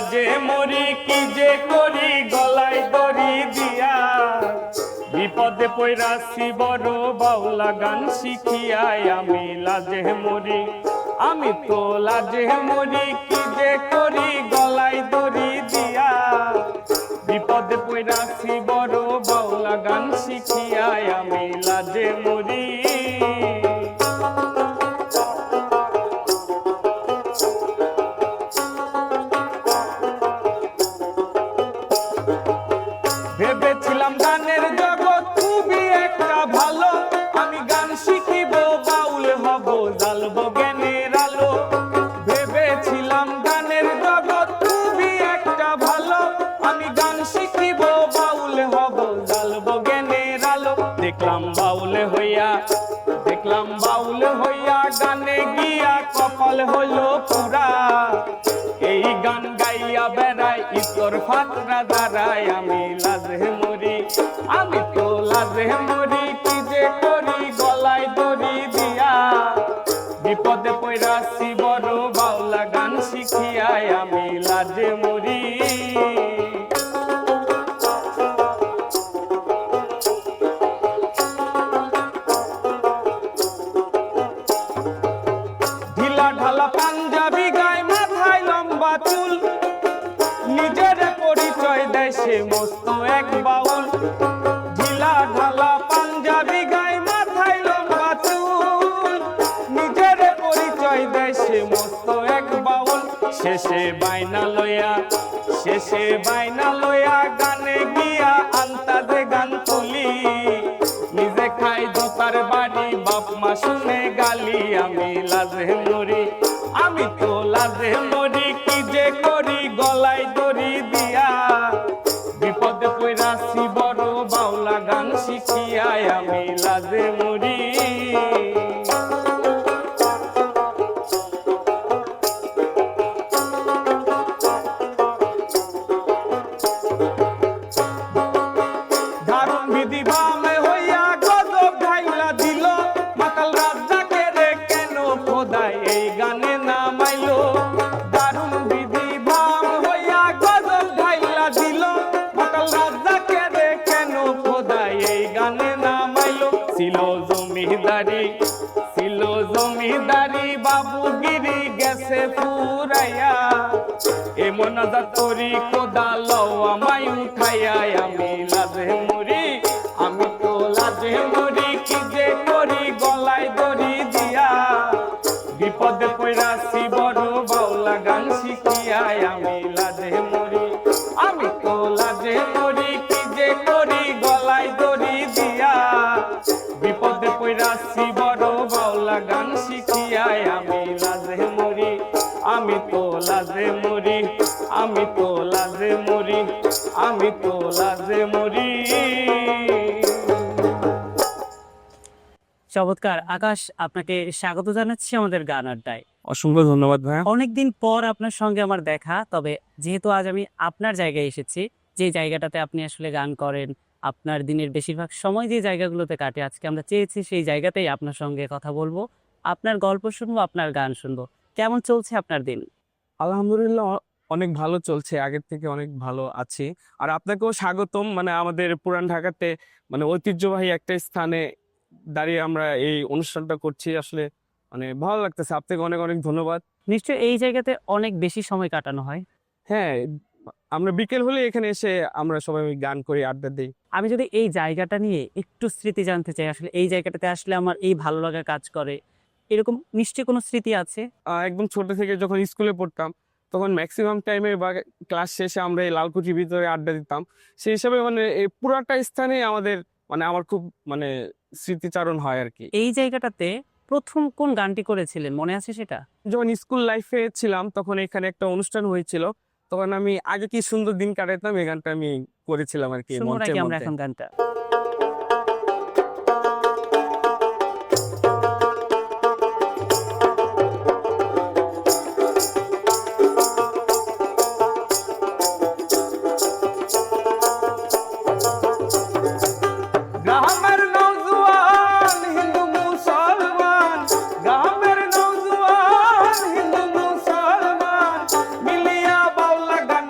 লাজে মরি কি যে করি গলায় দড়ি দিয়া বিপদে পইরাছি বড় বাউলা গান শিখিয়াই আমি লাজে মরি আমি তো লাজে মরি কি যে করি গলায় দড়ি দিয়া বিপদে পইরাছি বড় বাউলা গান শিখিয়াই আমি লাজে মরি ভেবেছিলাম গানের জগৎ খুবই একটা ভালো আমি গান শিখিব বাউল হব জ্বালবো জ্ঞানের আলো ভেবেছিলাম গানের জগৎ খুবই একটা ভালো আমি গান শিখিব বাউল হব জ্বালবো জ্ঞানের আলো দেখলাম বাউল হইয়া গানে গিয়া কপাল হলো পুরা এই গান গাইয়া বেড়াই ইতর ফাতরা দাঁড়ায় আমি লাজে মরি আমি তো লাজে মরি কি যে করি গলায় দড়ি দিয়া বিপদে পইরাছি বড় বাউলা গান শিখিয়াই আমি লাজে মরি ঢিলা ঢালা পাঞ্জাবি গায় মাথায় লম্বা চুল নিজের পরিচয় দেয় সে মস্ত এক বাউল ঢিলা ঢালা পাঞ্জাবি গায় মাথায় লম্বা চুল নিজের পরিচয় দেয় সে মস্ত এক বাউল শেষে বাইনা লয়া গানে গিয়া আন্তাজে গান তুলি নিজে খাই জোতার বাড়ি বাপ মা শুনে গালি আমি লাজে মরি আমি তো লাজে মরি কি যে করি গলায় দড়ি দিয়া বিপদে পইরাছি বড় বাউলা গান শিখিয়াই আমি লাজে মরি দারুণ বিধি বামে হইয়া গজব ঢাইলা দিল মাতাল রাজ্জাকে রে কেন খোদাই এই গানে নামাইলো দারুণ বিধি বাম হইয়া গজব ঢাইলা দিল মাতাল রাজ্জাকে রে কেন খোদাই এই গানে নামাইলো ছিল জমিদারি বাবুগিরি গেছে ফুরাইয়া এমন তোরি কোদা লও আমায় উঠাইয়া আমি লাজে মরি আমি তো লাজে মরি কি যে করি গলায় দড়ি দিয়া বিপদে পইরাছি বড় বাউলা গান শিখিয়াই আমি লাজে মরি আমি তো লাজে মরি কি যে করি গলায় দড়ি দিয়া বিপদে পইরাছি বড় বাউলা গান শিখিয়াই আমি লাজে মরি আমি তো লাজে মরি আমি তো লাজে মরি আমি তো লাজে মরি চমৎকার। আকাশ, আপনাকে স্বাগত জানাচ্ছি আমাদের গান আড্ডায়। অসংখ্য ধন্যবাদ ভাইয়া। অনেকদিন পর আপনার সঙ্গে আমার দেখা, তবে যেহেতু আজ আমি আপনার জায়গায় এসেছি, যে জায়গাটাতে আপনি আসলে গান করেন, আপনার দিনের বেশিরভাগ সময় যে জায়গাগুলোতে কাটে, আজকে আমরা চেয়েছি সেই জায়গাতেই আপনার সঙ্গে কথা বলবো, আপনার গল্প শুনবো, আপনার গান শুনবো। কেমন চলছে আপনার দিন? আলহামদুলিল্লাহ অনেক ভালো চলছে, আগের থেকে অনেক ভালো আছি। আর আপনাকেও স্বাগতম, মানে আমাদের পুরান ঢাকাতে মানে ঐতিহ্যবাহী একটা স্থানে দাঁড়িয়ে আমরা এই অনুষ্ঠানটা করছি, আসলে মানে ভালো লাগতেছে। আপনাকে অনেক অনেক ধন্যবাদ। নিশ্চয়ই এই জায়গাতে অনেক বেশি সময় কাটানো হয়। হ্যাঁ, আমরা বিকেল হলে এখানে এসে আমরা সবাই গান করি, আড্ডা দিই। আমি যদি এই জায়গাটা নিয়ে একটু স্মৃতি জানতে চাই, আসলে এই জায়গাটাতে আসলে আমার এই ভালো লাগা কাজ করে, এরকম নিশ্চয়ই কোনো স্মৃতি আছে? একদম ছোট থেকে যখন স্কুলে পড়তাম তখন ম্যাক্সিমাম টাইমে বা ক্লাস শেষে আমরা এই লালকুচির ভিতরে আড্ডা দিতাম। সেই হিসাবে মানে এই পুরাটা স্থানে আমাদের মানে আমার খুব মানে স্মৃতিচারণ হয় আর কি। এই জায়গাটাতে প্রথম কোন গানটি করেছিলেন, মনে আছে সেটা? যখন স্কুল লাইফে ছিলাম তখন এখানে একটা অনুষ্ঠান হয়েছিল, তখন আমি আগে কি সুন্দর দিন কাটাতাম এই গানটা আমি করেছিলাম আর কি শুনবো নাকি মঞ্চের আমরা মধ্যে। এখন গানটা? গ্রামের নওজোয়ান হিন্দু মুসলমান, গ্রামের নওজোয়ান হিন্দু মুসলমান মিলিয়া বাউলা গান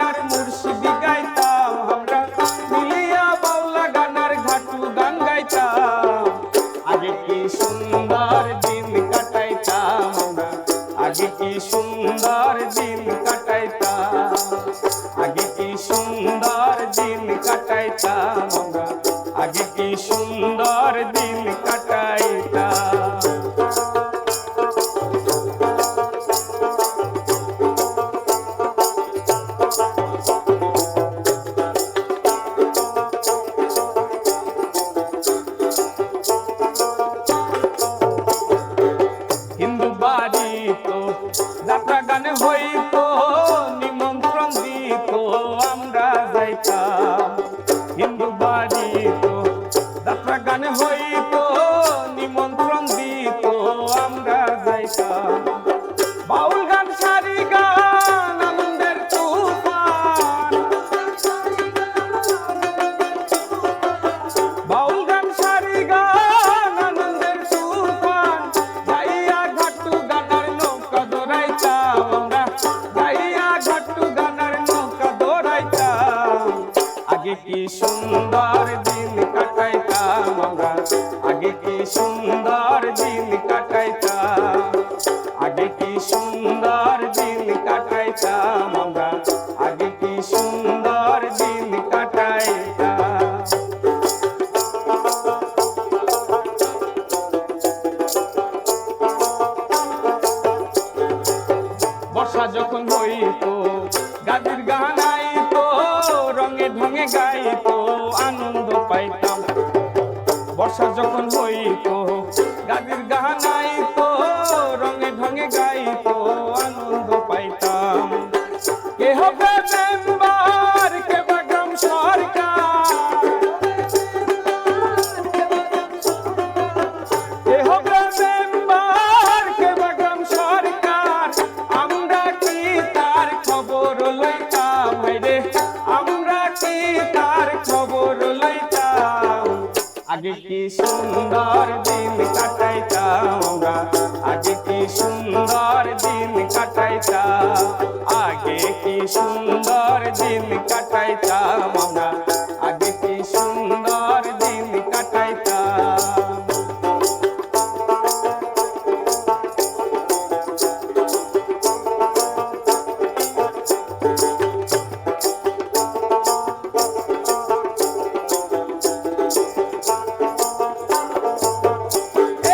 কাটাইতাম আমরা, আগে কি সুন্দর দিন কাটাইতাম। হিন্দু বাড়ি তো যাত্রা গানে হইতো, নিমন্ত্রণ দিত আমরা যাইতাম। হিন্দু বাড়ি তো যাত্রা গানে হইতো, নিমন্ত্রণ দিত আমরা যাইতাম। বাউল গান সারি গান আনন্দের তুফান, বাউল গান সারি গান আনন্দের তুফান, গাইয়া ঘাটু গানার নৌকা দৌড়াইতাম আমরা, গাইয়া ঘাটু গানার নৌকা দৌড়াইতাম। আগে কি সুন্দর দিন কাটাইতাম আমরা, আগে কি সুন্দর দিন কাটাইতাম, আগে কি সুন্দর দিন কাটাইতাম আমরা, আগে কি সুন্দর দিন কাটাইতাম। বর্ষা যখন হইতো গাজির গান আইতো, রঙে ঢঙে গাইতো আনন্দ পাইতাম। বর্ষা যখন হইতো গাজির গান আইতো, রঙে ঢঙে গাইতো আনন্দ পাইতাম। কে হবে মেম্বার, কে বা গ্রাম সরকার, কে হবে মেম্বার, কে বা গ্রাম সরকার, আমরা কি তার খবর লইতাম রে, আমরা কি তার খবর লইতাম। আগে কি সুন্দর দিন কাটাইতাম আমরা, আগে কি সুন্দর দিন কাটাইতাম, আগে কি সুন্দর দিন কাটাইতাম আমরা, আগে কি সুন্দর দিন কাটাইতাম।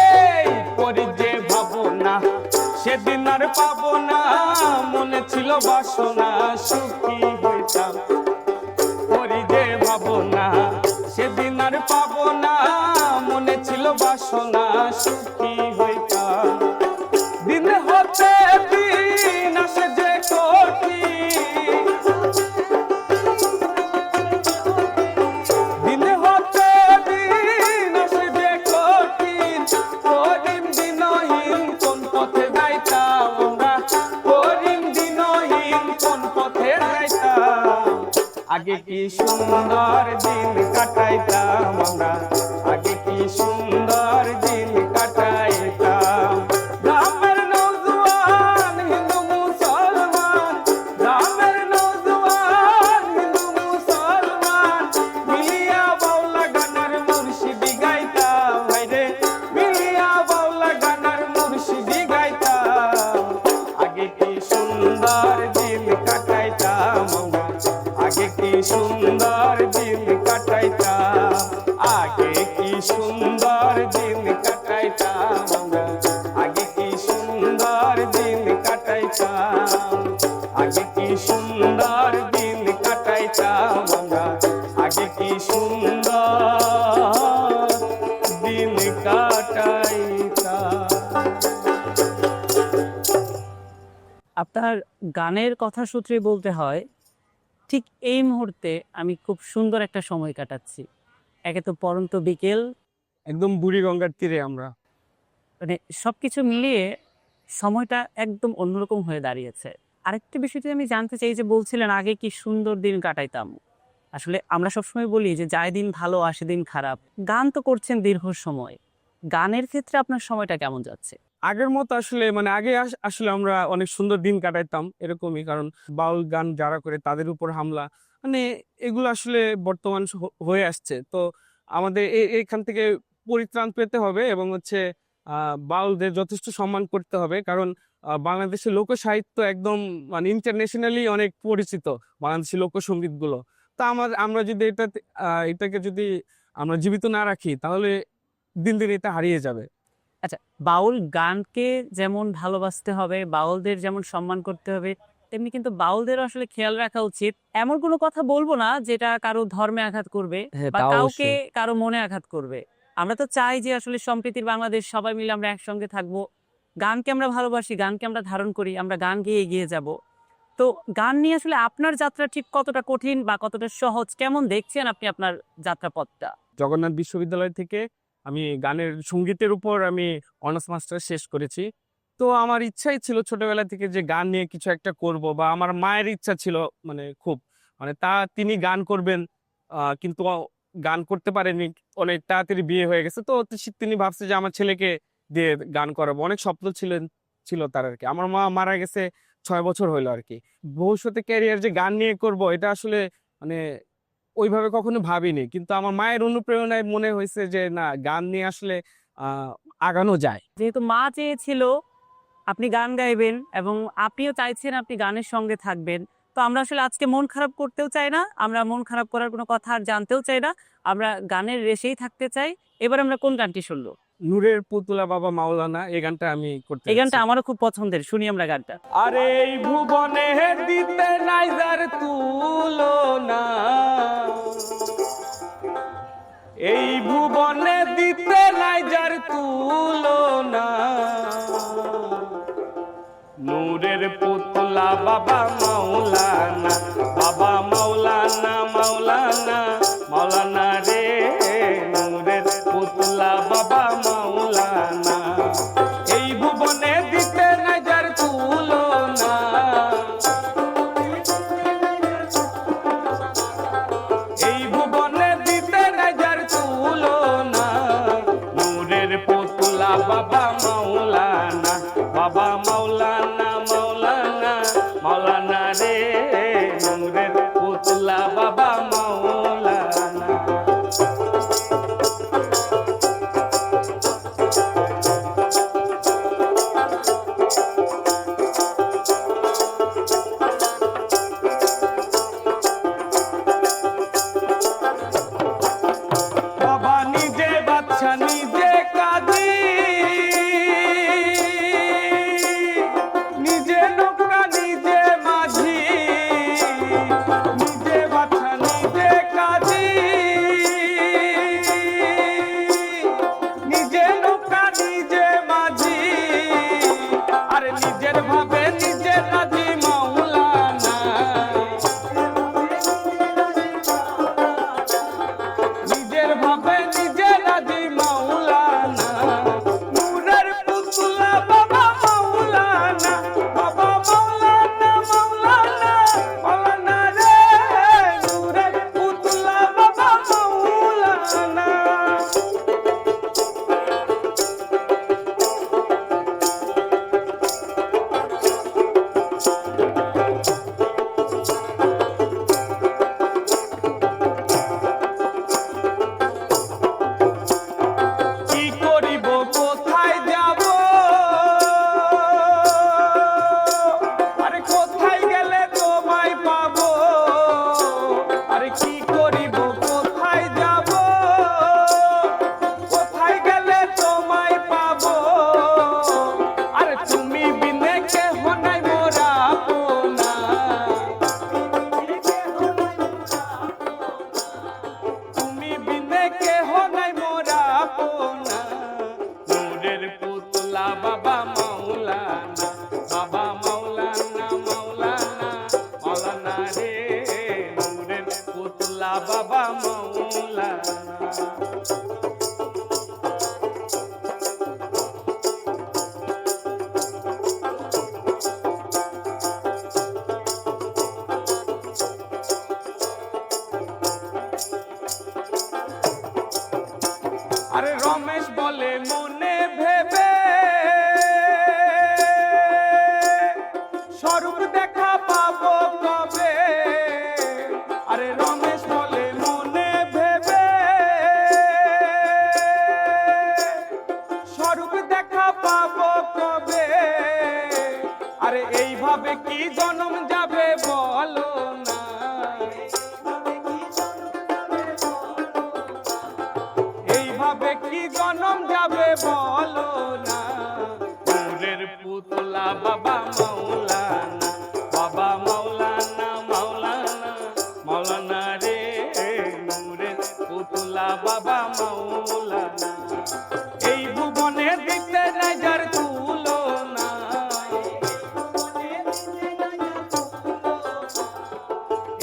এই করি যে ভাবনা সেদিন আর পাবো না, মনে ছিল বাসনা সুখী হইতাম। করি যে ভাবনা সেদিন আর পাবো না, মনে ছিল বাসনা সুখী হইতাম। দিন হতে দিন আসে যে কঠিন, দিন হতে দিন আসে যে কঠিন, করিম দিনহীন কোন পথে যাইতাম আমরা, করিম দিনহীন কোন পথে যাইতাম। আগে কি সুন্দর দিন কাটাইতাম আমরা, আগে কি সুন্দর দিন কাটাইতাম। গ্রামের নওজোয়ান হিন্দু মুসলমান, গ্রামের নওজোয়ান হিন্দু মুসলমান, মিলিয়া বাউলা গানের মুর্শিদি গাইতাম হায়রে, মিলিয়া বাউলা গানের মুর্শিদি গাইতাম। আগে কি সুন্দর দিন কাটাইতাম আমরা, আগে কি সুন্দর দিন কাটাইতাম, আগে কি সুন্দর দিন কাটাইতাম আমরা, আগে কি সুন্দর দিন কাটাইতাম, আগে কি সুন্দর দিন কাটাইতাম আমরা, আগে কি সুন্দর দিন কাটাইতাম। আপনার গানের কথা সূত্রে বলতে হয়, ঠিক এই মুহূর্তে আমি খুব সুন্দর একটা সময় কাটাচ্ছি। একে তো পড়ন্ত বিকেল, একদম বুড়িগঙ্গার তীরে আমরা। মানে সবকিছু মিলিয়ে সময়টা একদম অন্যরকম হয়ে দাঁড়িয়েছে। আরেকটা বিষয় যদি আমি জানতে চাই, যে বলছিলেন আগে কি সুন্দর দিন কাটাইতাম, আসলে আমরা সবসময় বলি যে যায় দিন ভালো আসে দিন খারাপ। গান তো করছেন দীর্ঘ সময়, গানের ক্ষেত্রে আপনার সময়টা কেমন যাচ্ছে? আগের মতো আসলে মানে আগে আসলে আমরা অনেক সুন্দর দিন কাটাইতাম এরকমই, কারণ বাউল গান যারা করে তাদের উপর হামলা মানে এগুলো আসলে বর্তমান হয়ে আসছে। তো আমাদের এখান থেকে পরিত্রাণ পেতে হবে এবং হচ্ছে বাউলদের যথেষ্ট সম্মান করতে হবে, কারণ বাংলাদেশের লোক সাহিত্য একদম মানে ইন্টারন্যাশনালি অনেক পরিচিত বাংলাদেশি লোকসঙ্গীত গুলো। তো আমরা যদি এটাকে যদি আমরা জীবিত না রাখি তাহলে দিন দিন এটা হারিয়ে যাবে। আচ্ছা, বাউল গানকে যেমন ভালোবাসতে হবে, বাউলদের যেমন সম্মান করতে হবে, তেমনি কিন্তু বাউলদেরও আসলে খেয়াল রাখা উচিত। এমন কোনো কথা বলবো না যেটা কারো ধর্মে আঘাত করবে হ্যাঁ, বা তা কাউকে অবশ্যই। কারো মনে আঘাত করবে। আমরা তো চাই যে আসলে সম্প্রীতির বাংলাদেশ, সবাই মিলে আমরা একসঙ্গে থাকবো। গানকে আমরা ভালোবাসি, গানকে আমরা ধারণ করি, আমরা গান গেয়ে এগিয়ে যাব। তো গান নিয়ে আসলে আপনার যাত্রা ঠিক কতটা কঠিন বা কতটা সহজ, কেমন দেখছেন আপনি আপনার যাত্রাপথটা? জগন্নাথ বিশ্ববিদ্যালয় থেকে আমি গানের সঙ্গীতের উপর আমি অনার্স মাস্টার শেষ করেছি। তো আমার ইচ্ছাই ছিল ছোটবেলা থেকে যে গান নিয়ে কিছু একটা করব, বা আমার মায়ের ইচ্ছা ছিল মানে খুব, মানে তিনি গান করবেন, কিন্তু গান করতে পারেনি, অনেক তাড়াতাড়ি বিয়ে হয়ে গেছে। তো তিনি ভাবছে যে আমার ছেলেকে দিয়ে গান করাবো, অনেক স্বপ্ন ছিল তার আর কি। আমার মা মারা গেছে 6 বছর হইলো আর কি। ভবিষ্যতে ক্যারিয়ার যে গান নিয়ে করব এটা আসলে মানে ওইভাবে কখনো ভাবিনি, কিন্তু আমার মায়ের অনুপ্রেরণায় মনে হয়েছে যে না, গান নিয়ে আসলে আহ আগানো যায়। যেহেতু মা চেয়েছিল আপনি গান গাইবেন এবং আপনিও চাইছেন আপনি গানের সঙ্গে থাকবেন, তো আমরা আসলে আজকে মন খারাপ করতেও চাই না, আমরা মন খারাপ করার কোনো কথা আর জানতেও চাই না, আমরা গানের রেশেই থাকতে চাই। এবার আমরা কোন গানটি শুনবো? নূরের পুতুলা বাবা মাওলানা, এই গানটা আমি করতে এই গানটা যাচ্ছি। আমারও খুব পছন্দের, শুনি আমরা গানটা। আরে এই ভুবনে দিতে নাই যার তুলনা, এই ভুবনে দিতে নাই যার তুলনা, নূরের পুতলা বাবা মাওলানা, বাবা মাওলানা মাওলানা মাওলানা রে, নূরের পুতলা বাবা মাওলানা, এই ভুবনে দিতে নাই যার তুলনা, এই ভুবনে দিতে নাই যার তুলনা, নূরের পুতলা বাবা মাওলানা, বাবা মাওলানা মাওলানা মাওলানা রে, নূরের পুতলা বাবা মাওলানা। বাবা নিজে বাচ্চা নিজে কাজী, নিজে নৌকা নিজে মাঝি, নিজে বাচ্চা নিজে কাজী, নিজে নৌকা নিজে মাঝি, আরে নিজের ভাবে নিজে রাজি মাওলানা, নিজের ভাবে নিজে রাজি মাওলানা, নূরের পুতলা বাবা মাওলানা, বাবা মাওলানা মাওলানা মাওলানা রে, নূরের পুতলা বাবা মাওলানা। কি করিব কোথায় যাব, আরে কোথায় গেলে তোমায় পাবো, আরে কি করিব কোথায় যাব, কোথায় গেলে তোমায় পাবো, আরে তুমি বিনে কেহ নাই মোরা আপনা, তুমি বিনে কেহ নাই মোরা আপনা, নূরের পুতলা বাবা মাওলানা, বাবা মাওলানা মাওলানা মাওলানা রে, নূরের পুতলা বাবা মাওলানা। আরে রমেশ বলে মনে ভেবে, স্বরূপ দেখা পাবো কবে, আরে রমেশ বলে মনে ভেবে, স্বরূপ দেখা পাবো কবে, আরে এইভাবে কি জনম যাবে বলো না, পুতুলা বাবা মাওলানা। এই ভুবনে দিতে নাই যার তুলনা,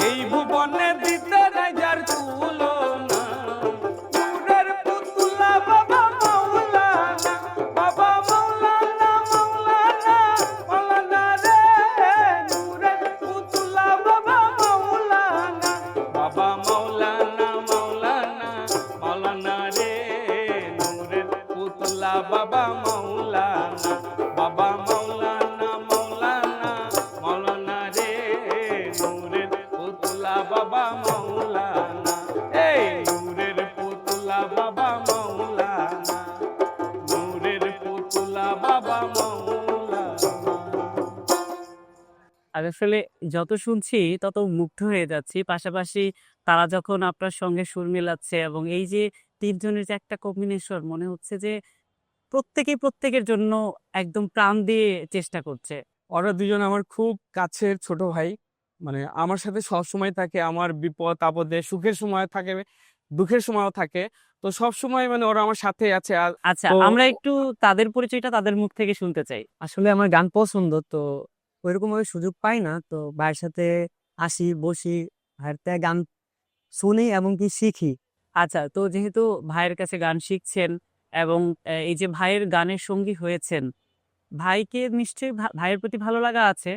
এই ভুবনে দিতে নাই যার তুলনা। নূরের পুতুলা বাবা মাওলানা, বাবা মাওলানা, মাওলানা, মাওলানা রে। নূরের পুতুলা বাবা মাওলানা, বাবা মাওলানা, মাওলানা, মাওলানা রে। নূরের পুতুলা বাবা মাওলানা, বাবা মাওলানা, মাওলানা, মাওলানা রে। নূরের পুতুলা বাবা মাওলানা, এই নূরের পুতুলা বাবা মাওলানা, নূরের পুতুলা বাবা মাওলানা। আর আসলে যত শুনছি তত মুগ্ধ হয়ে যাচ্ছি। পাশাপাশি তারা যখন আপনার সঙ্গে সুর মেলাচ্ছে এবং এই যে তিনজনের যে একটা কম্বিনেশন, মনে হচ্ছে যে প্রত্যেকেই প্রত্যেকের জন্য একদম প্রাণ দিয়ে চেষ্টা করছে। ওরা দুজন আমার খুব কাছের ছোট ভাই, মানে আমার সাথে সবসময় থাকে, আমার বিপদ আপদে সুখের সময় থাকে, দুঃখের সময়ও থাকে। তো সব সময় মানে ওরা আমার সাথে আছে। আর আচ্ছা, তো আমরা একটু তাদের পরিচয়টা তাদের মুখ থেকে শুনতে চাই। আসলে আমার গান পছন্দ, তো ওইরকম ভাবে সুযোগ পাই না, তো ভাইয়ের সাথে আসি, বসি, ভাইয়ের থেকে গান শুনি এবং কি শিখি। আচ্ছা, তো যেহেতু ভাইয়ের কাছে গান শিখছেন এবং এই যে ভাইয়ের গানের সঙ্গী হয়েছেন, ভাইকে নিশ্চয়ই ভাইয়ের প্রতি ভালো লাগা আছে।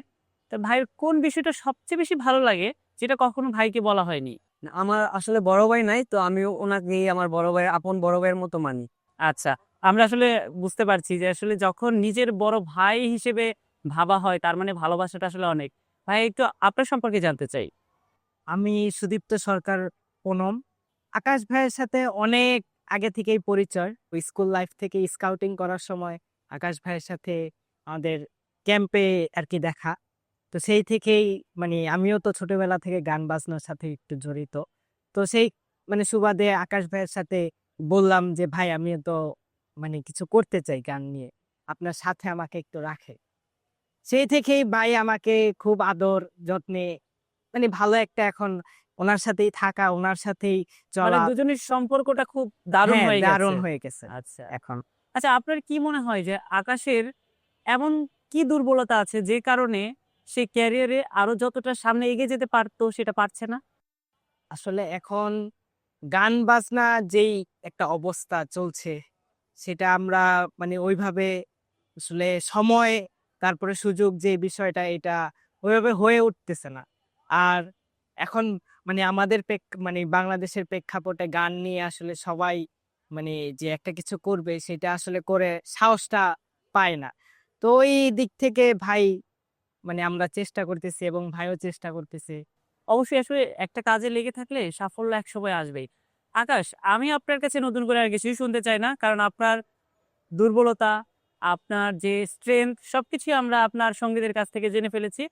তা ভাইয়ের কোন বিষয়টা সবচেয়ে বেশি ভালো লাগে যেটা কখনো ভাইকে বলা হয়নি? আমার আসলে বড় ভাই নাই, তো আমি ওনাকে আমার বড় ভাইয়ের আপন বড় ভাইয়ের মতো মানি। আচ্ছা, আমরা আসলে বুঝতে পারছি যে আসলে যখন নিজের বড় ভাই হিসেবে ভাবা হয় তার মানে ভালোবাসাটা আসলে অনেক। ভাই, একটু আপনার সম্পর্কে জানতে চাই। আমি সুদীপ্ত সরকার পুনম। আকাশ ভাইয়ের সাথে অনেক আগে থেকেই পরিচয়। ওই স্কুল লাইফ থেকে স্কাউটিং করার সময় আকাশ ভাইয়ের সাথে আমাদের ক্যাম্পে আর কি দেখা। তো সেই থেকেই মানে আমিও তো ছোটবেলা থেকে গান বাজনার সাথে একটু জড়িত। তো সেই মানে সুবাদে আকাশ ভাইয়ের সাথে বললাম যে ভাই আমি তো মানে কিছু করতে চাই গান নিয়ে, আপনার সাথে আমাকে একটু রাখে। সেই থেকেই ভাই আমাকে খুব আদর যত্নে মানে ভালো একটা এখন ওনার সাথেই থাকা, ওনার সাথেই মানে চলা। দুজনের সম্পর্কটা খুব দারুণ হ্যাঁ, হয়ে দারুণ গেছে। হয়ে গেছে আচ্ছা এখন। আচ্ছা, আপনার কি মনে হয় যে আকাশের এমন কি দুর্বলতা আছে যে কারণে সে ক্যারিয়ারে আরো যতটা সামনে এগিয়ে যেতে পারতো সেটা পারছে না? আসলে এখন গান বাজনা যেই একটা অবস্থা চলছে, সেটা আমরা মানে ওইভাবে আসলে সময় তারপরে সুযোগ যে বিষয়টা, এটা ওইভাবে হয়ে উঠতেছে না। আর এখন মানে আমাদের মানে বাংলাদেশের প্রেক্ষাপটে গান নিয়ে আসলে সবাই মানে যে একটা কিছু করবে সেটা আসলে করে সাহসটা পায় না। তো ওই দিক থেকে ভাই মানে আমরা চেষ্টা করতেছি এবং ভাইও চেষ্টা করতেছে। অবশ্যই আসলে একটা কাজে লেগে থাকলে সাফল্য একসময় আসবেই। আকাশ, আমি আপনার কাছে নতুন করে আর কিছুই শুনতে চাই না, কারণ আপনার দুর্বলতা, আপনার যে স্ট্রেংথ সবকিছুই আমরা আপনার সঙ্গীদের কাছ থেকে জেনে ফেলেছি।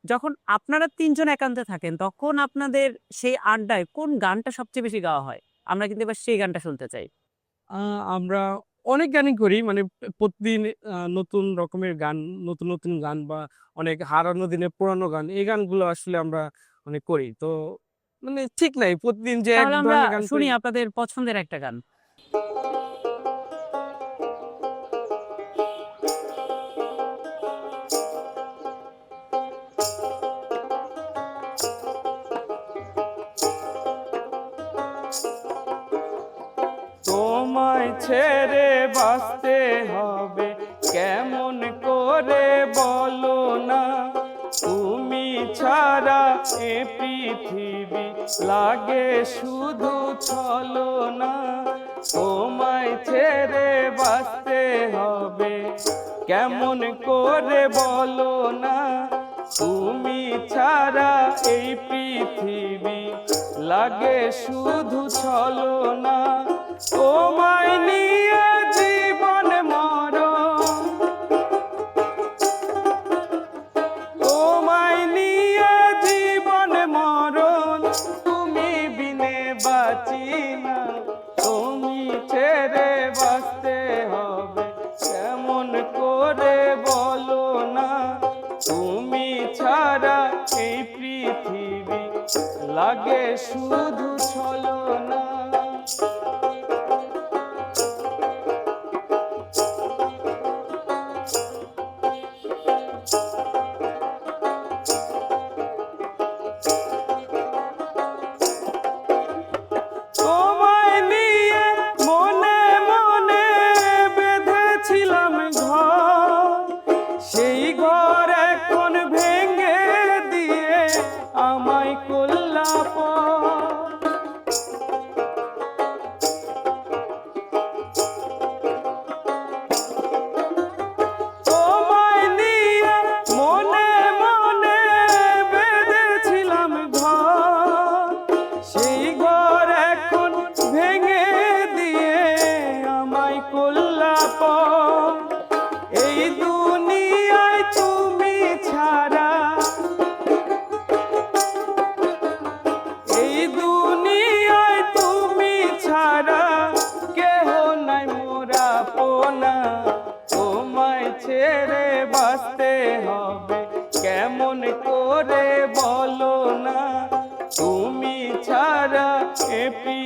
যখন আপনারা তিনজন একান্তে থাকেন তখন আপনাদের সেই আড্ডায় কোন গানটা সবচেয়ে বেশি গাওয়া হয়? আমরা কিন্তু এবার সেই গানটা শুনতে চাই। আমরা অনেক গানই করি, মানে প্রতিদিন নতুন রকমের গান, নতুন নতুন গান বা অনেক হারানো দিনের পুরানো গান, এই গানগুলো আসলে আমরা অনেক করি। তো মানে ঠিক নাই প্রতিদিন যে এক তাহলে আমরা ধরনের গান শুনি করি। আপনাদের পছন্দের একটা গান। তোমায় ছেড়ে বাঁচতে হবে কেমন করে বলো না, তুমি ছাড়া এ পৃথিবী লাগে শুধু ছলনা। তোমায় ছেড়ে বাঁচতে হবে কেমন করে বলো না, তুমি ছাড়া এই পৃথিবী লাগে শুধু ছলনা। তোমায় নিয়ে জীবন মরণ, তোমায় নিয়ে জীবন মরণ, তুমি বিনে বাঁচি না। তুমি ছেড়ে বাঁচতে হবে কেমন করে বলো না, তুমি ছাড়া এই পৃথিবী লাগে শুধু ছলনা।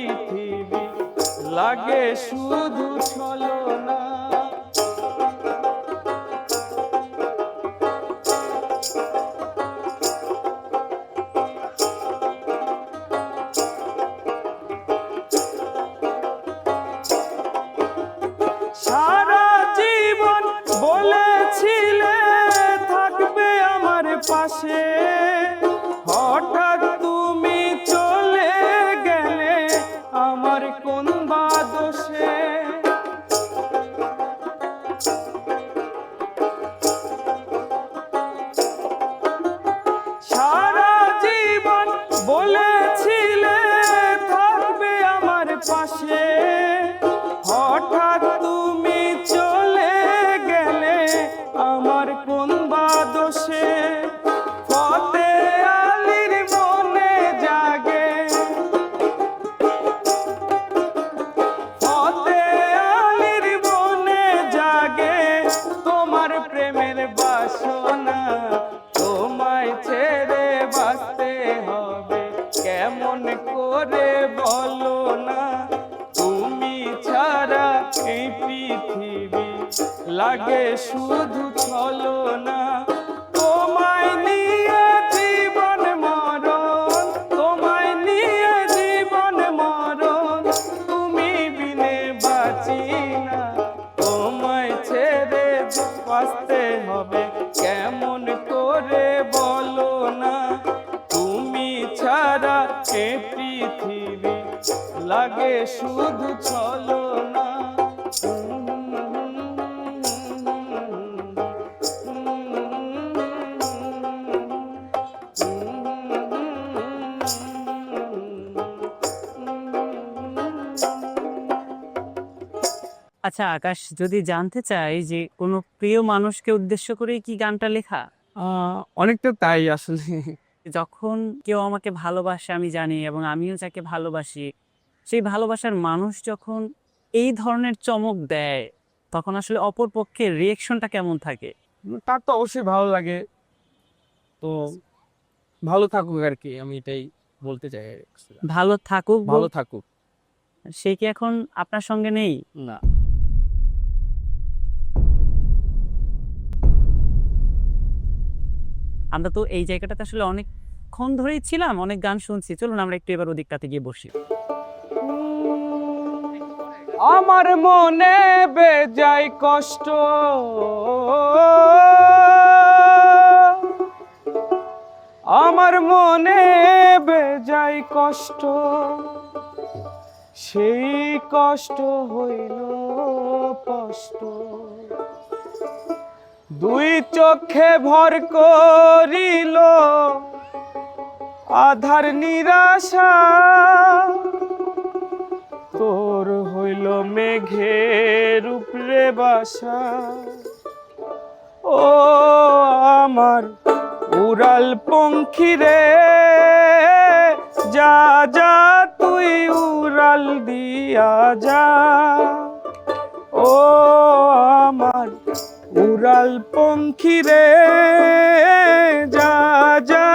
পৃথিবী লাগে শুধু ছলনা। সারা জীবন বলেছিলে থাকবে আমার পাশে, হঠাৎ তুমি চলে গেলে আমার কোন বা দোষে। সারা জীবন বলেছিলে থাকবে আমার পাশে, হঠাৎ তুমি চলে গেলে আমার কোন বা দোষে। ফতে আলীর মনে জাগে, ফতে আলীর মনে জাগে তোমার প্রেমের বাসনা। তোমায় ছেড়ে বাঁচতে হবে কেমন করে বলো না, তুমি ছাড়া এই পৃথিবী লাগে শুধু ছলনা। তোমায় নিয়ে জীবন মরণ, তোমায় নিয়ে জীবন মরণ, তুমি বিনে বাঁচি না। তোমায় ছেড়ে বাঁচতে হবে কেমন করে বলো না, তুমি ছাড়া এ পৃথিবী লাগে শুধু ছলনা। আচ্ছা আকাশ, যদি জানতে চাই যে কোনো প্রিয় মানুষকে উদ্দেশ্য করেই কি গানটা লেখা? অনেকটা তাই আসলে। যখন কেউ আমাকে ভালোবাসে আমি জানি এবং আমিও যাকে ভালোবাসি, সেই ভালোবাসার মানুষ যখন এই ধরনের চমক দেয় তখন আসলে অপর পক্ষের রিয়েকশনটা কেমন থাকে? তার তো অবশ্যই ভালো লাগে, তো ভালো থাকুক আর কি, আমি এটাই বলতে চাই। ভালো থাকুক ভালো থাকুক। সে কি এখন আপনার সঙ্গে নেই? না, আমরা তো এই জায়গাটাতে আসলে অনেকক্ষণ ধরেই ছিলাম, অনেক গান শুনছি, চলুন আমরা একটু এবার ওদিকটাতে গিয়ে বসি। আমার মনে বেজায় কষ্ট, আমার মনে বেজায় কষ্ট, সেই কষ্ট হইল কষ্ট। দুই চোখে ভর করিল আধার নিরাশা, তোর হইল মেঘের উপরে বাসা। ও আমার উড়াল পঙ্খী রে, যা যা তুই উড়াল দিয়া যা। ও আমার উড়াল পঙ্খী রে, যা যা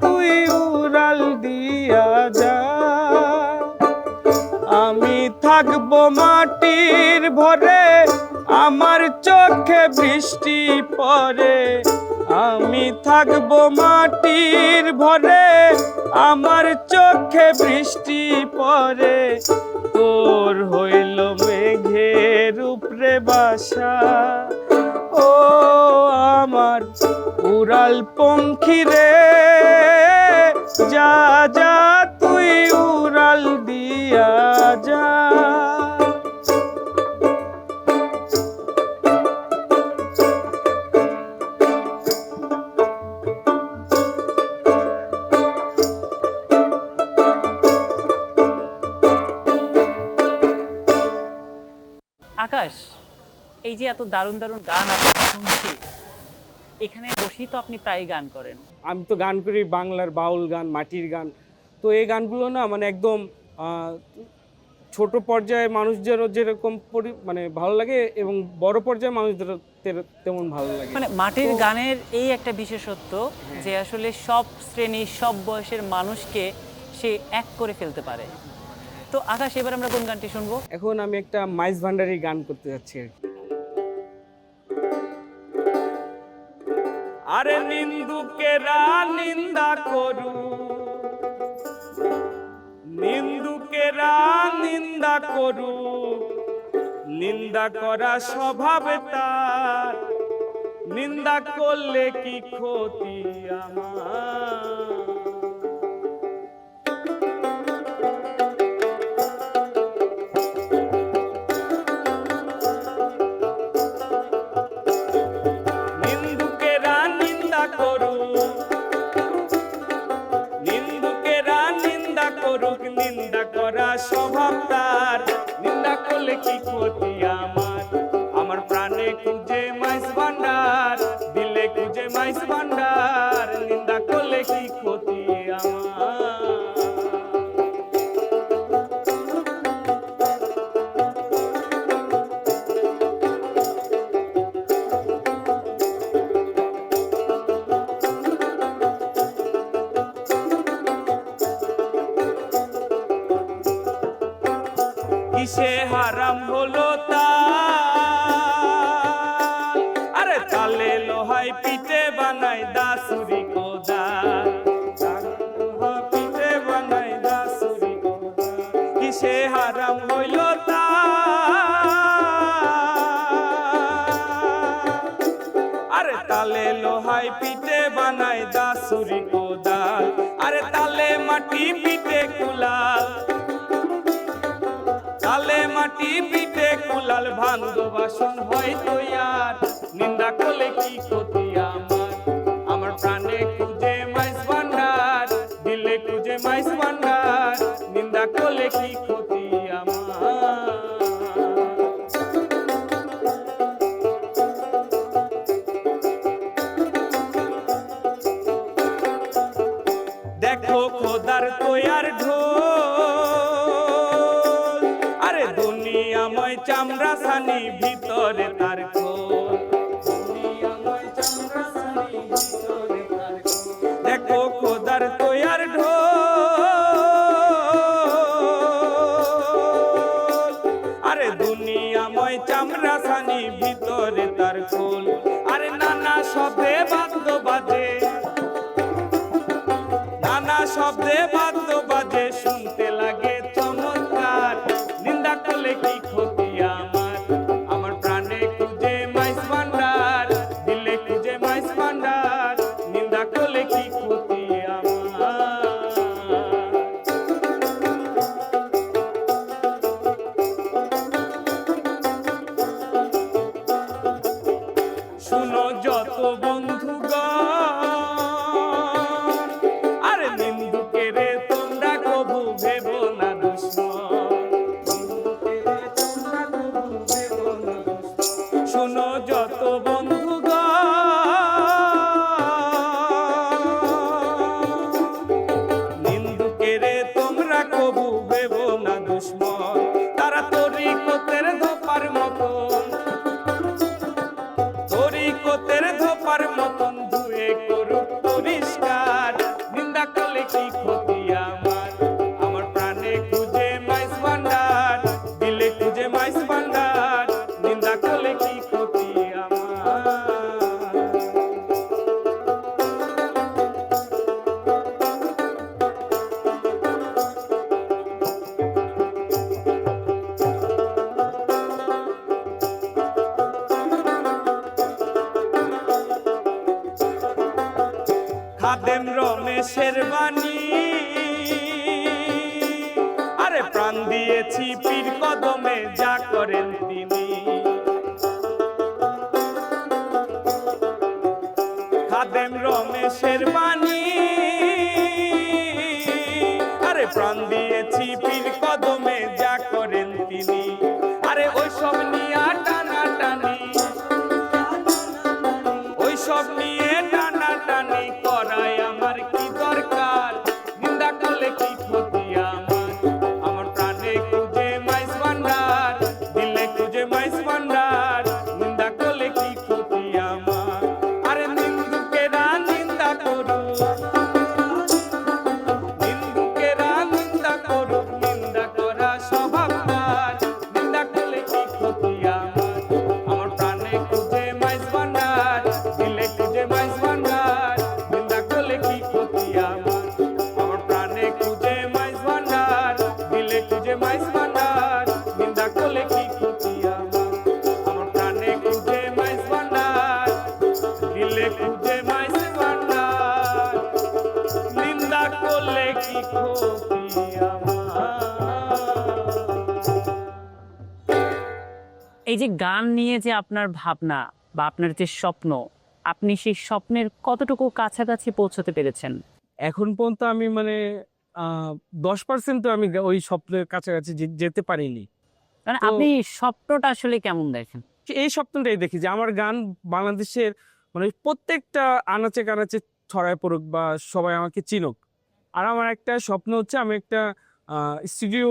তুই উড়াল দিয়া যা। আমি থাকবো মাটির ভরে, আমার চোখে বৃষ্টি পড়ে। আমি থাকবো মাটির ভরে, আমার চোখে বৃষ্টি পড়ে। তোর হইল মেঘের উপরে বাসা। ও আমার উড়াল পঙ্খী রে, যা যা তুই উড়াল দিয়া যা। আকাশ, এই যে এত দারুণ দারুণ গান আপনাকে শুনছি, এখানে বসেই তো আপনি প্রায় গান করেন। আমি তো গান করি বাংলার বাউল গান, মাটির গান। তো এই গানগুলো না মানে একদম ছোট পর্যায়ে মানুষদেরও যেরকম মানে ভালো লাগে এবং বড় পর্যায়ে মানুষদেরও তেমন ভালো লাগে। মানে মাটির গানের এই একটা বিশেষত্ব যে আসলে সব শ্রেণী সব বয়সের মানুষকে সে এক করে ফেলতে পারে। তো তো আকাশ, এবার আমরা কোন গানটি শুনবো? এখন আমি একটা মাইজ ভান্ডারি গান করতে যাচ্ছি আর কি। আরে নিন্দুকেরা নিন্দা করু, নিন্দুকেরা নিন্দা করু, নিন্দা করা স্বভাবে তার, নিন্দা করলে কি ক্ষতি আমার। নিন্দুকেরা নিন্দা করু, নিন্দুকেরা নিন্দা করুক, নিন্দা করা স্বভাব তার, নিন্দা করলে কি ক্ষতি আমার। আমার প্রাণে খুঁজে মাইজ ভান্ডার, দিলে খুঁজে মাইজ ভান্ডার, নিন্দা করলে কি ক্ষতি আমার। কিসে হারাম হলো তাল, আরে তালে লোহাই পিঠে বানাই দাসুরি কোদাল, পিঠে বানাই দাসুরি কোদাল। কিসে হারাম হইল তাল, আরে তালে লোহাই পিঠে বানাই দাসুরি কোদাল, আরে তালে মাটি পিঠে কুলাল, তালে মাটি পিঠে কুলাল, ভাঙ্গ বাসন হয়তো আর, নিন্দা করলে কি ক্ষতি আমার। আমার প্রাণে খুঁজে মাইজ ভান্ডার, দিলে খুঁজে মাইজ ভান্ডার, নিন্দা করলে কি ক্ষতি আমার। দেখো খোদার তৈয়ার ঢোল, আরে দুনিয়াময় চামড়া সানি, ভিতরে তার খোল, দুনিয়াময় চামড়া সানি, ভিতরে তার খোল। দেখো খোদার তৈয়ার ঢোল, আরে দুনিয়াময় চামড়া সানি, ভিতরে তার খোল। আরে নানা শব্দে বাদ্য বাজে, নানা শব্দে বাদ্য বাজে, শুনতে লাগে চমৎকার, নিন্দা করলে কি ক্ষতি আমার। আমার প্রাণে খুঁজে মাইজ ভান্ডার, দিলে খুঁজে মাইজ ভান্ডার, নিন্দা করলে কি ক্ষতি আমার। শুনো যত বন্ধুগণ, আরে নিন্দুকেরে তোমরা কবু ভেবো না দুশ্মন, নিন্দুকেরে তোমরা কবু ভেবো না দুশ্মন। শুনো যত বন্ধুগণ, নিন্দুকেরে তোমরা কবু ভেবো না দুশ্মন। তারা তরিকতের ধোপার মতন, তরিকতের ধোপার মতন, ধুয়ে করুক পরিষ্কার, নিন্দা করলে কি ক্ষতি আমার। আমার প্রাণে খুঁজে মাইজ ভান্ডার, দিলে খুঁজে মাইজ ভান্ডার, নিন্দা করলে কি ক্ষতি আমার। খাদেম রমেশের বাণী, আরে প্রাণ দিয়েছি পীর কদমে, যা করেন তিনি। খাদেম রমেশের বাণী, আরে প্রাণ দিয়েছি পীর কদমে, যা করেন তিনি। আরে ওইসব নিয়ে টানা টানি, ওইসব নিয়ে টানা টানি করায় আমার কি দরকার, নিন্দা করলে কি ক্ষতি আমার। আমার প্রাণে খুঁজে মাইজ ভান্ডার, দিলে মাইস ভান্ডার নিন্দা করলে কি ক্ষতি আমার প্রাণে খুঁজে মাইস ভান্ডার দিলে খুঁজে মাইস ভান্ডার নিন্দা করলে কি ক্ষতি এই যে গান নিয়ে যে আপনার ভাবনা বা আপনার যে স্বপ্ন, আপনি সেই স্বপ্নের কতটুকু কাছাকাছি পৌঁছতে পেরেছেন? এখন পর্যন্ত আমি মানে 10% তো আমি ওই স্বপ্নের কাছাকাছি যেতে পারিনি। মানে তো- আপনি স্বপ্নটা আসলে কেমন দেখেন? এই স্বপ্নটাই দেখি যে আমার গান বাংলাদেশের মানে প্রত্যেকটা আনাচে কানাচে ছড়ায় পড়ুক বা সবাই আমাকে চিনুক। আর আমার একটা স্বপ্ন হচ্ছে আমি একটা স্টুডিও,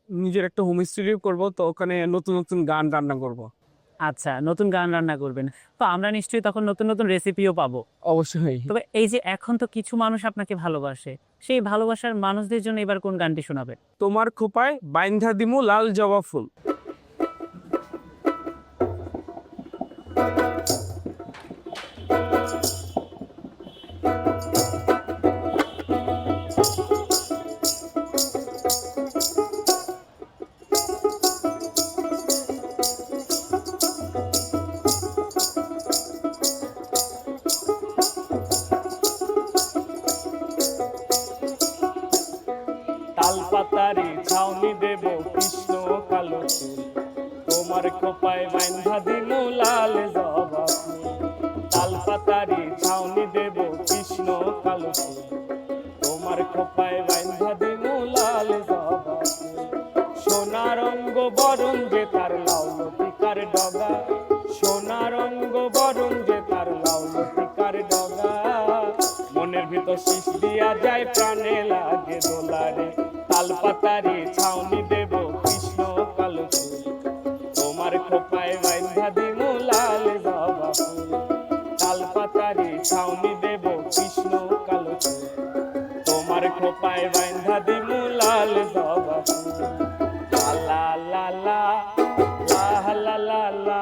নিজের একটা হোম স্টুডিও করব, তো ওখানে নতুন নতুন গান রান্না করব। আচ্ছা, নতুন গান রান্না করবেন, তো আমরা নিশ্চয়ই তখন নতুন নতুন রেসিপিও পাবো। অবশ্যই। তবে এই যে এখন তো কিছু মানুষ আপনাকে ভালোবাসে, সেই ভালোবাসার মানুষদের জন্য এবার কোন গানটি শোনাবে? তোমার খোপায় বাইন্ধা দিমু লাল জবা ফুল। তাল পাতারি ছাউনি দেব কৃষ্ণ কালো চুল তোমার খোপায় বাইন্ধা দিমু লাল জবা ফুল তাল পাতারি ছাউনি দেব কৃষ্ণ কালো চুল তোমার খোপায় বাইন্ধা দিমু লাল জবা ফুল সোনার অঙ্গ বরণ যে তার লাউ লতিকার ডগা সোনার অঙ্গ বরণ যে তার লাউ লতিকার ডগা মনের ভিতর শীষ দিয়া যায় প্রাণে লাগে দোলারে তাল পাতারি ছাউনি দেব কৃষ্ণ কালো চুল তোমার খোপায় বাইন্ধা দিমু লাল জবা ফুল তাল পাতারি ছাউনি দেব কৃষ্ণ কালো চুল তোমার খোপায় বাইন্ধা দিমু লাল জবা ফুল লা লা লা লা লা লা লা লা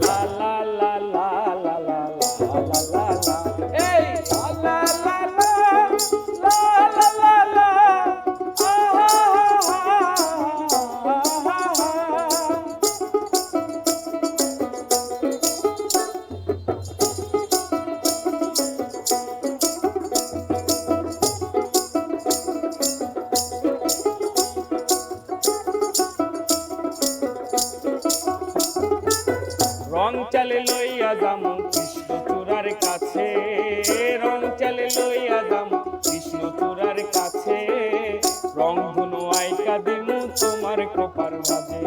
লা লা লা লা লা লা লা লা এই লা লা লা লা লা লা লা রং চালে লইয়া যামু কৃষ্ণ চূড়ার কাছে রং চালে লইয়া যামু কৃষ্ণ চূড়ার কাছে রং ধনু আইকা দিমু তোমার কৃপার মাঝে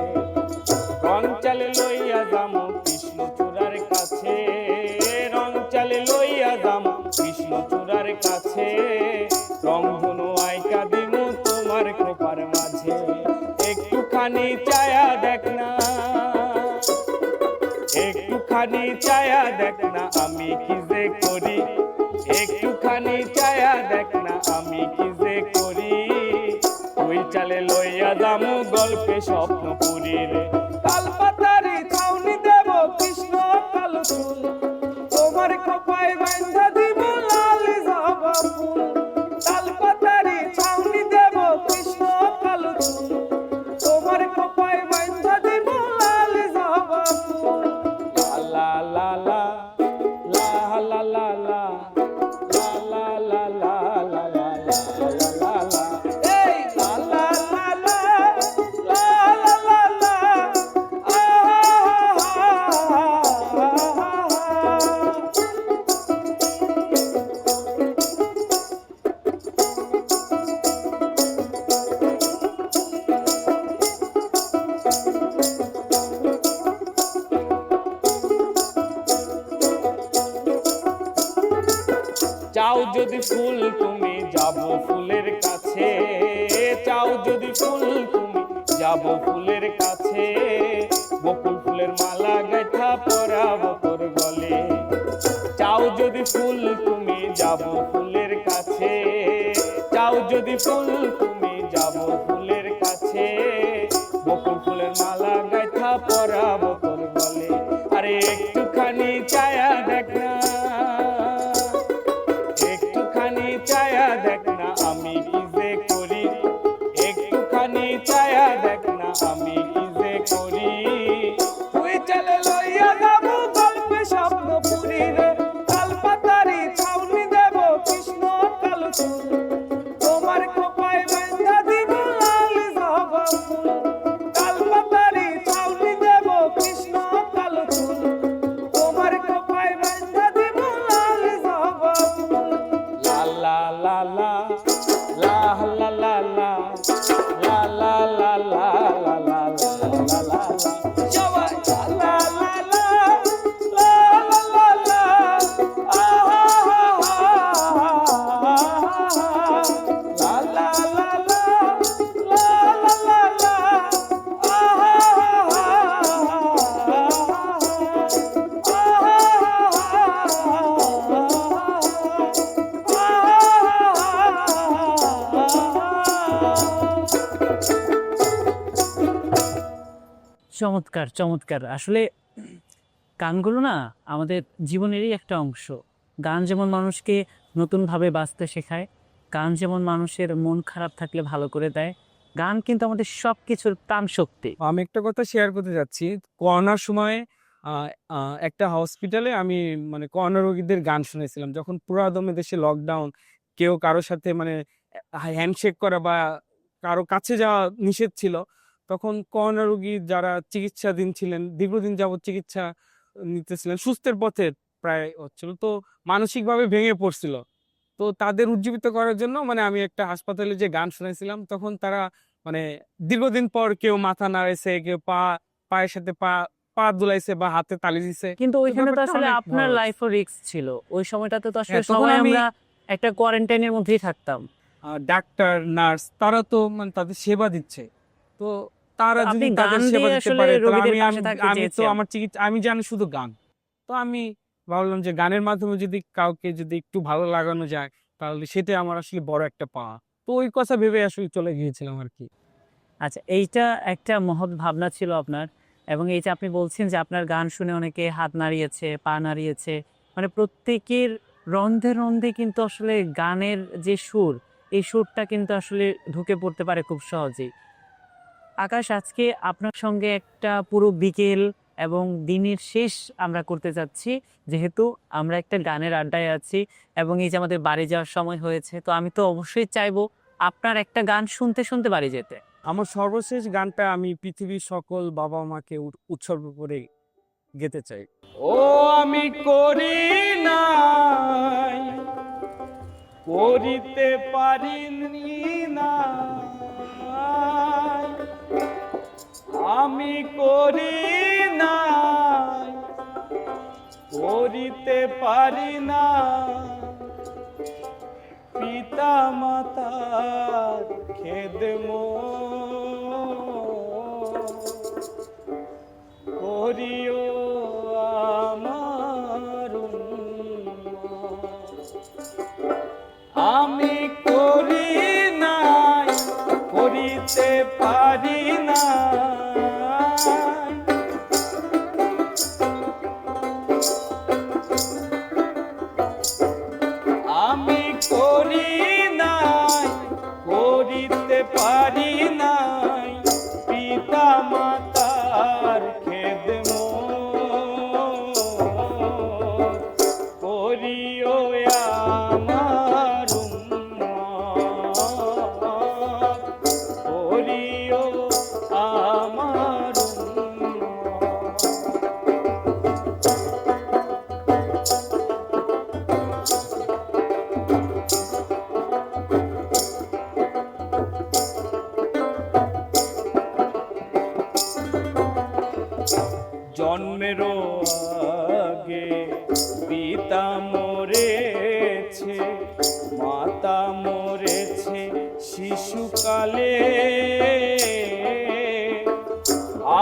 রং চালে লইয়া যামু কৃষ্ণ চূড়ার কাছে রং চালে লইয়া যামু কৃষ্ণ চূড়ার কাছে রং ধনু আইকা দিমু তোমার কৃপার মাঝে একটুখানি চায়া দেখ না একটুখানি চায়া দেখ না আমি কি যে করি একটুখানি চায়া দেখ না আমি কি যে করি তুই চালে লইয়া যামু গল্পে স্বপ্ন পুরী রে তাল পাতারি ছাউনি দেব কৃষ্ণ কালো চুল তোমার খোপায় বাইন্ধা দিব লাল জবা ফুল তাল পাতারি ছাউনি দেব কৃষ্ণ কালো চুল তোমার খোপায় বাইন্ধা দিব লাল জবা ফুল লা লা লা লা লা লা লা লা লা লা লা লা লা লা এই লা লা লা লা লা লা লা চাও যদি ফুল তুমি যাব ফুলের কাছে চাও যদি ফুল তুমি যাব ফুলের কাছে বকুল ফুলের মালা গাঁথা পরাবো তোর গলে চাও যদি ফুল তুমি যাব ফুলের কাছে চাও যদি ফুল তুমি যাব ফুলের কাছে বকুল ফুলের মালা গাঁথা পরাবো তোর গলে আরে একটুখানি চায়া দেখ না একটুখানি চায়া দেখ না আমি কি যে করি একটুখানি চায়া দেখ না আমি কি যে করি, তুই চলে লইয়া যাব গল্পে স্বপ্নপুরী রে, কালপাতারি ছাউনি দেব কৃষ্ণ কালো চুল, তোমার কোপায় বান্ধা দিব লাল জবা ফুল, কালপাতারি ছাউনি দেব কৃষ্ণ কালো চুল, তোমার কোপায় বান্ধা দিব লাল জবা ফুল। লা লা লা লা লা লা লা লা লা লা লা লা লা লা লা লা, সবাই লা লা লা লা লা লা লা, আহা লা লা লা লা লা লা লা লা, চমৎকার চমৎকার। আসলে গানগুলো না আমাদের জীবনেরই একটা অংশ। গান যেমন মানুষকে নতুনভাবে বাঁচতে শেখায়, গান যেমন মানুষের মন খারাপ থাকলে ভালো করে দেয়, গান কিন্তু আমাদের সব কিছুর প্রাণ শক্তি। আমি একটা কথা শেয়ার করতে যাচ্ছি। করোনার সময় একটা হসপিটালে আমি মানে করোনা রোগীদের গান শুনেছিলাম, যখন পুরাদমে দেশে লকডাউন, কেউ কারোর সাথে মানে হ্যান্ডশেক করা বা কারো কাছে যাওয়া নিষেধ ছিল, তখন করোনা রোগী যারা চিকিৎসাধীন ছিলেন, দীর্ঘদিন যাবত চিকিৎসা নিতেছিলেন, সুস্থের পথে প্রায় হচ্ছিল, তো মানসিকভাবে ভেঙে পড়ছিল। তো তাদের উজ্জীবিত করার জন্য মানে আমি একটা হাসপাতালে যে গান শুনেছিলাম, তখন তারা মানে দীর্ঘদিন পর কেউ মাথা নাড়াইছে, কেউ পায়ের সাথে পা পা দুলাইছে বা হাতে তালি দিছে। কিন্তু ওইখানে তো ব্যাপারটা আসলে অনেক আপনার ভালো লাইফও রিস্ক ছিল ওই সময়টাতে, তো আসলে হ্যাঁ, তখন সবাই আমি আমরা একটা কোয়ারেন্টাইনের মধ্যেই থাকতাম। ডাক্তার, নার্স তারা তো মানে তাদের সেবা দিচ্ছে, তো তারা আপনি যদি তাদের গান সেবা দিয়ে দিতে আসলে পারে, তাহলে রোগীদের আমি পাশে থাকতে আমি তো চেয়েছেন। আমার চিকিৎসা আমি জানি শুধু গান, তো আমি ভাবলাম যে গানের মাধ্যমে যদি কাউকে যদি একটু ভালো লাগানো যায়, তাহলে সেটাই আমার আসলে বড় একটা পাওয়া। তো ওই কথা ভেবে আসলে চলে গিয়েছিলাম আর কি। আচ্ছা, এইটা একটা মহৎ ভাবনা ছিল আপনার। এবং এই যে আপনি বলছেন যে আপনার গান শুনে অনেকে হাত নাড়িয়েছে, পা নাড়িয়েছে, মানে প্রত্যেকের রন্ধে রন্ধে কিন্তু আসলে গানের যে সুর, এই সুরটা কিন্তু আসলে ঢুকে পড়তে পারে খুব সহজেই। আকাশ, আজকে আপনার সঙ্গে একটা পুরো বিকেল এবং দিনের শেষ আমরা করতে যাচ্ছি, যেহেতু আমরা একটা গানের আড্ডায় আছি এবং এই যে আমাদের বাড়ি যাওয়ার সময় হয়েছে, তো আমি তো অবশ্যই চাইবো আপনার একটা গান শুনতে শুনতে বাড়ি যেতে। আমার সর্বশেষ গানটা আমি পৃথিবীর সকল বাবা মাকে উৎসর্গ করে গেতে চাই। ও আমি করি নাই, করিতে পারিনি না, আমি করি নাই, করিতে পারি না, পিতা মাতার খেদমো করিও আমার আমি করি নাই, করিতে পারি না, আমি করি নাই, করিতে পারি নাই, পিতা মাতার খেদমো করিও আমার করিও আমার জন্মেরও আগে পিতা মরেছে, মাতা মরেছে শিশুকালে,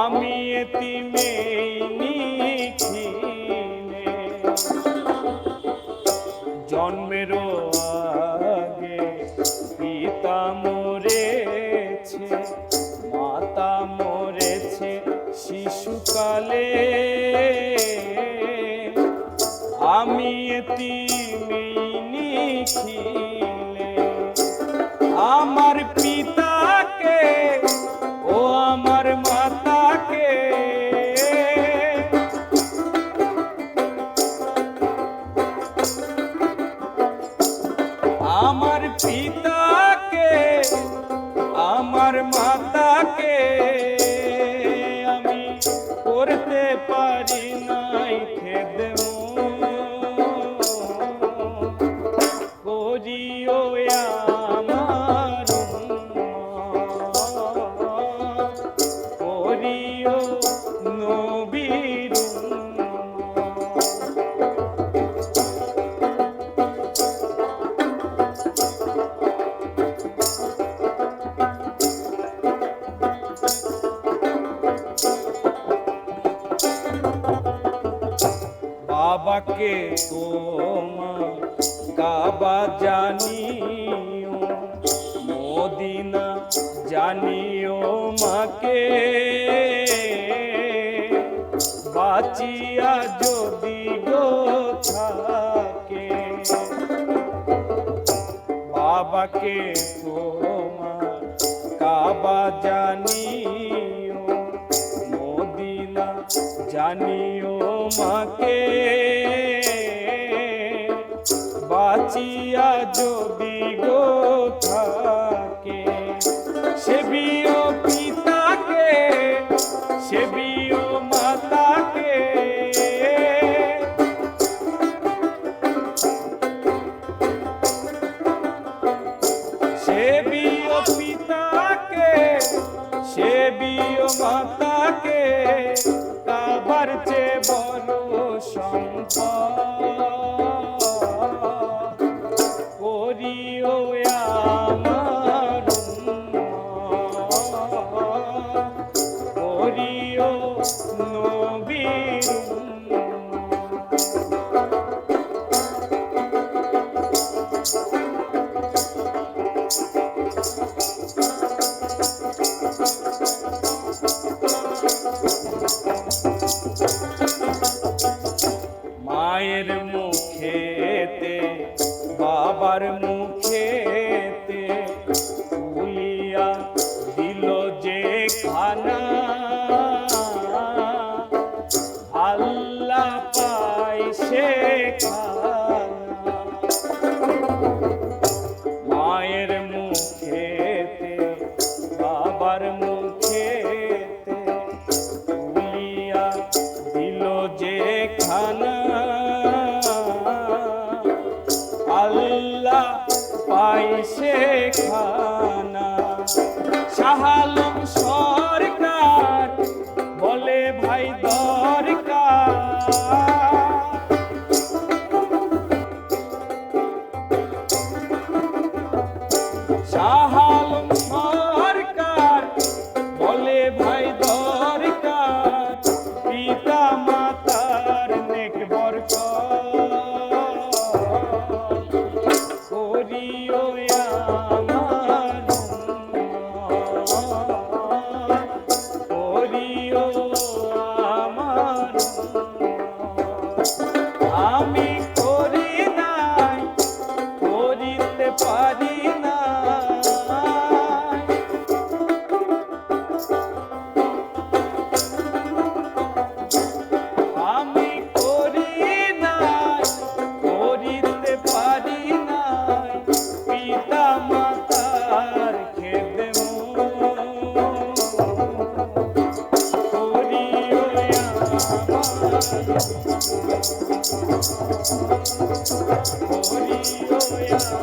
আমি এতিমে নিখিলে, জন্মেরও আগে পিতা মরেছে, মাতা মরেছে শিশুকালে, আমি এতিমে নিখিলে, আমার পিতাকে করিও নবীর বাবাকে তোমার কাবা জানিও, মদিনা জানিও মাকে, বাঁচিয়া যদি গো থাকে। বাবাকে তোমার কাবা জানিও, মদিনা জানিও মাকে, বাঁচিয়া যদি গো থাকে। সেবিও পিতাকে, সেবিও মাতাকে, সেবিও পিতাকে, সেবিও মাতাকে, কাবার চেয়ে বড় সম্পদ করিও আমার উম্মত, করিও নবীর মায়ের মুখেতে বাবার মুখেতে তুলিয়া দিল যে খানা, আল্লাহ পাই সে খানা। মায়ের মুখেতে বাবার মুখেতে তুলিয়া দিল যে খানা, আল্লাহ পাই সে খানা। শাহ আলম সরকার বলে ভাই দরকার, শাহ আলম সরকার বলে ভাই দরকার, পিতা মাতার নেক বরকত করিও আমার উম্মত, করিও আমার উম্মত। আমি করি নাই, করিতে পারি না, আমি করি নাই, করিতে পারি নাই, পিতা মাতার খেদমত করিও আমার, করিও আমার